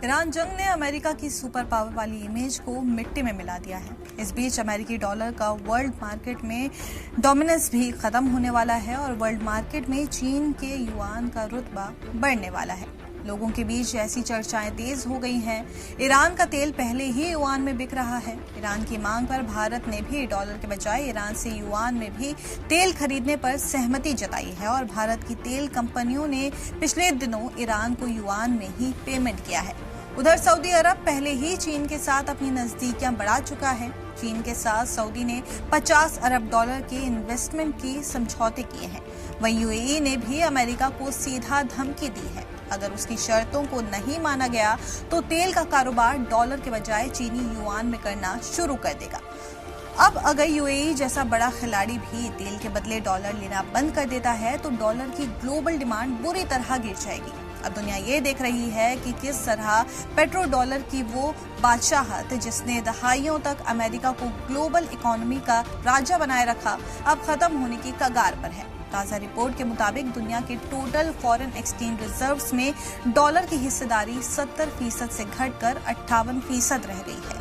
Iran जंग ने America की सुपर पावर वाली इमेज को मिट्टी में मिला दिया है। इस बीच अमेरिकी डॉलर का वर्ल्ड मार्केट में डोमिनेंस भी खत्म होने वाला है और वर्ल्ड मार्केट में चीन के युआन का रुतबा बढ़ने वाला है। लोगों के बीच ऐसी चर्चाएं तेज हो गई हैं। ईरान का तेल पहले ही युआन में बिक रहा है। ईरान की मांग पर भारत ने भी डॉलर के बजाय ईरान से युआन में भी तेल खरीदने पर सहमति जताई है और भारत की तेल कंपनियों ने पिछले दिनों ईरान को युआन में ही पेमेंट किया है। उधर सऊदी अरब पहले ही चीन के साथ अपनी नजदीकियां बढ़ा चुका है। चीन के साथ सऊदी ने 50 अरब डॉलर के इन्वेस्टमेंट की समझौते किए हैं। वहीं यूएई ने भी अमेरिका को सीधा धमकी दी है। अगर उसकी शर्तों को नहीं माना गया तो तेल का कारोबार डॉलर के बजाय चीनी युआन में करना शुरू कर देगा। अब अगर यूएई जैसा बड़ा खिलाड़ी भी तेल के बदले डॉलर लेना बंद कर देता है तो डॉलर की ग्लोबल डिमांड बुरी तरह गिर जाएगी। अब दुनिया ये देख रही है कि किस तरह पेट्रो डॉलर की वो बादशाहत जिसने दहाइयों तक अमेरिका को ग्लोबल इकोनॉमी का राजा बनाए रखा, अब खत्म होने की कगार पर है। ताजा रिपोर्ट के मुताबिक दुनिया के टोटल फॉरेन एक्सचेंज रिजर्व्स में डॉलर की हिस्सेदारी 70% से घटकर 58% रह गई है।